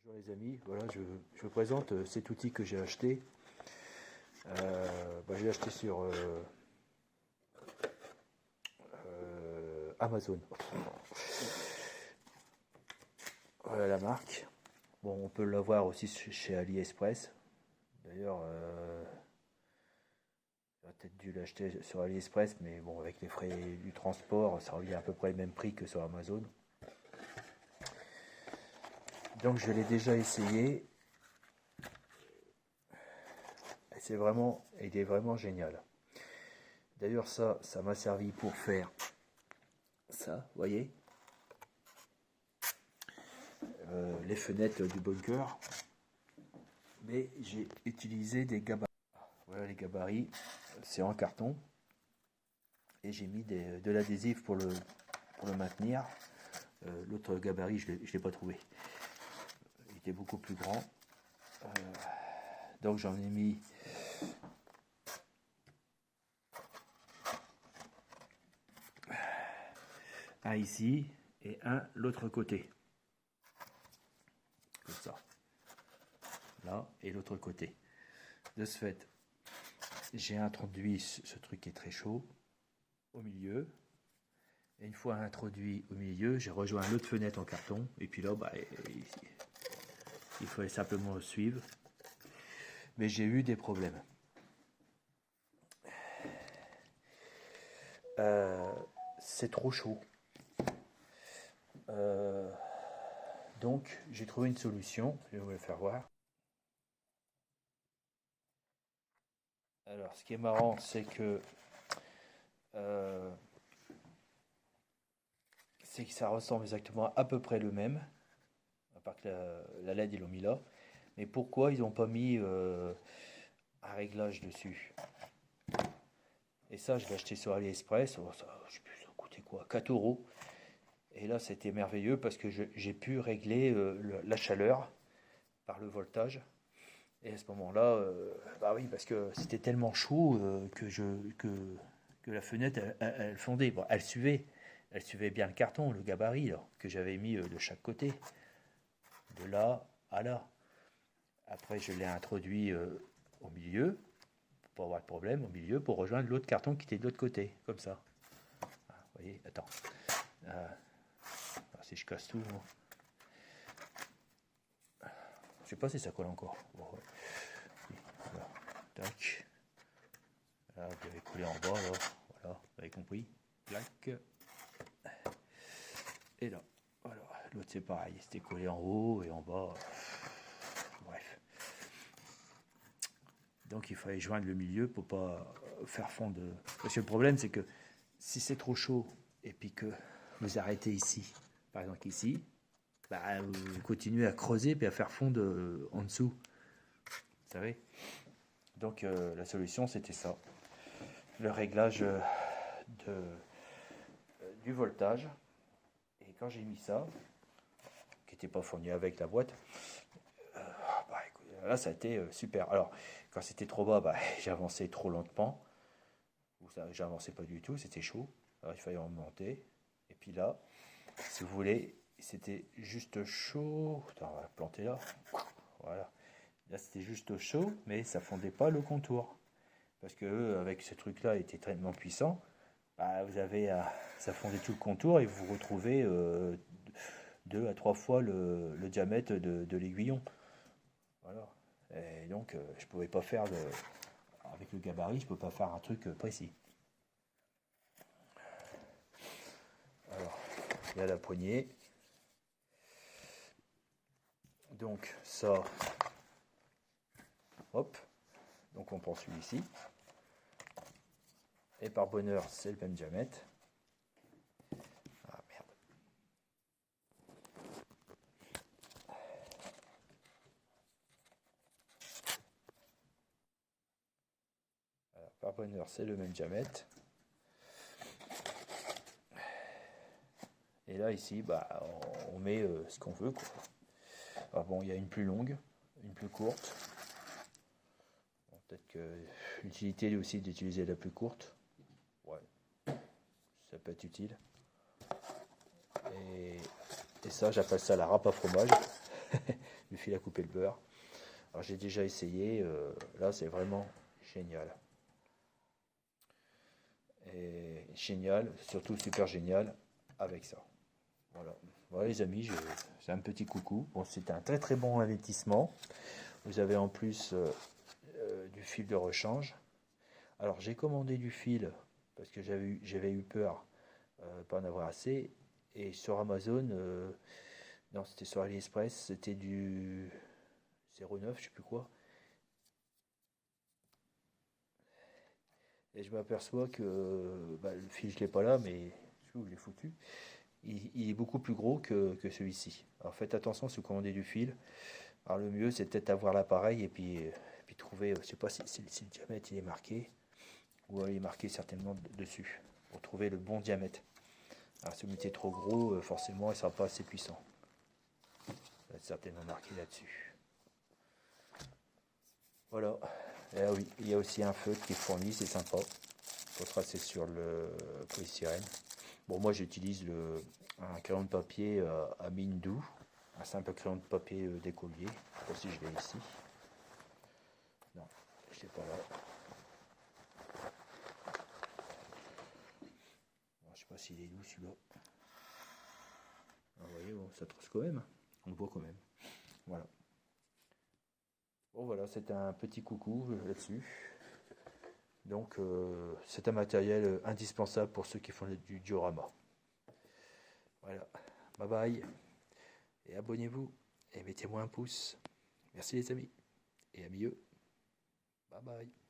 Bonjour les amis, voilà je vous présente cet outil que j'ai acheté. J'ai acheté sur Amazon. Voilà la marque. Bon, on peut l'avoir aussi chez AliExpress. D'ailleurs, j'aurais peut-être dû l'acheter sur AliExpress, mais bon, avec les frais du transport, ça revient à peu près le même prix que sur Amazon. Donc je l'ai déjà essayé. Il est vraiment génial. D'ailleurs ça m'a servi pour faire ça, vous voyez, les fenêtres du bunker. Mais j'ai utilisé des gabarits. Voilà les gabarits, c'est en carton. Et j'ai mis de l'adhésif pour le maintenir. L'autre gabarit, je l'ai pas trouvé. Il était beaucoup plus grand. Donc j'en ai mis un ici et un l'autre côté. Comme ça. Là et l'autre côté. De ce fait, j'ai introduit ce truc qui est très chaud au milieu. Et une fois introduit au milieu, j'ai rejoint l'autre fenêtre en carton. Et puis là, il fallait simplement suivre. Mais j'ai eu des problèmes. C'est trop chaud. Donc, j'ai trouvé une solution. Je vais vous le faire voir. Alors, ce qui est marrant, c'est que ça ressemble exactement à peu près le même, à part que la LED ils l'ont mis là. Mais pourquoi ils n'ont pas mis un réglage dessus? Et ça, je l'ai acheté sur AliExpress. Oh, ça, je sais plus, ça coûtait quoi, 4 €. Et là, c'était merveilleux parce que j'ai pu régler la chaleur par le voltage. Et à ce moment-là, oui, parce que c'était tellement chaud que la fenêtre, elle fondait. Bon, elle suivait bien le carton, le gabarit là, que j'avais mis de chaque côté, de là à là. Après, je l'ai introduit au milieu, pour pas avoir de problème, au milieu, pour rejoindre l'autre carton qui était de l'autre côté, comme ça. Ah, vous voyez, attends. Si je casse tout, moi. Je sais pas si ça colle encore. Bon, ouais. Voilà. Tac. Là, vous avez collé en bas, là. Voilà, vous avez compris. Plac. Et là, voilà. L'autre, c'est pareil. C'était collé en haut et en bas. Bref. Donc, il fallait joindre le milieu pour pas faire fondre. Parce que le problème, c'est que si c'est trop chaud et puis que vous arrêtez ici, par exemple ici, vous continuez à creuser puis à faire fondre en dessous. Vous savez? Donc, la solution, c'était ça. Le réglage du voltage. Et quand j'ai mis ça, qui n'était pas fourni avec la boîte, là ça a été super. Alors quand c'était trop bas, j'avançais trop lentement, ou ça j'avançais pas du tout, c'était chaud. Alors il fallait remonter. Et puis là, si vous voulez, c'était juste chaud. Attends, on va planter là. Voilà. Là c'était juste chaud, mais ça fondait pas le contour. Parce que avec ce truc-là, il était tellement puissant. Vous avez ça fondait tout le contour et vous retrouvez 2 à 3 fois le diamètre de l'aiguillon. Voilà. Et donc je pouvais pas faire avec le gabarit, je peux pas faire un truc précis. Alors, il y a la poignée. Donc ça, hop. Donc on prend celui-ci. Et par bonheur, c'est le même diamètre. Ah merde. Alors, par bonheur, c'est le même diamètre. Et là, ici, on met ce qu'on veut, quoi. Alors bon, il y a une plus longue, une plus courte. Bon, peut-être que l'utilité aussi d'utiliser la plus courte. Ouais, ça peut être utile. Et ça, j'appelle ça la râpe à fromage. fil à couper le beurre. Alors j'ai déjà essayé, là c'est vraiment génial. Et génial, surtout super génial avec ça. Voilà, voilà les amis, c'est un petit coucou. Bon, c'est un très très bon investissement. Vous avez en plus du fil de rechange. Alors j'ai commandé du fil parce que j'avais eu peur pas en avoir assez. Et sur Amazon, non c'était sur AliExpress, c'était du 09, je sais plus quoi. Et je m'aperçois que bah, le fil je l'ai pas là, mais je l'ai foutu. Il est beaucoup plus gros que celui-ci. Alors faites attention si vous commandez du fil. Alors le mieux c'est peut-être avoir l'appareil et puis trouver, je sais pas si le diamètre il est marqué, ou il est marqué certainement dessus, pour trouver le bon diamètre. Alors si vous mettez trop gros, forcément il ne sera pas assez puissant. Ça va être certainement marqué là-dessus. Voilà. Et ah oui, il y a aussi un feutre qui est fourni, c'est sympa. Pour tracer sur le polystyrène. Bon, moi j'utilise un crayon de papier à mine doux, un simple crayon de papier d'écolier. Je sais pas si je l'ai ici. Non, je l'ai pas là. Alors, je sais pas s'il est doux celui-là. Vous voyez, bon, ça trace quand même. On le voit quand même. Voilà. Bon voilà, c'est un petit coucou là-dessus. Donc c'est un matériel indispensable pour ceux qui font du diorama. Voilà, bye bye, et abonnez-vous, et mettez-moi un pouce. Merci les amis, et à mieux. Bye bye.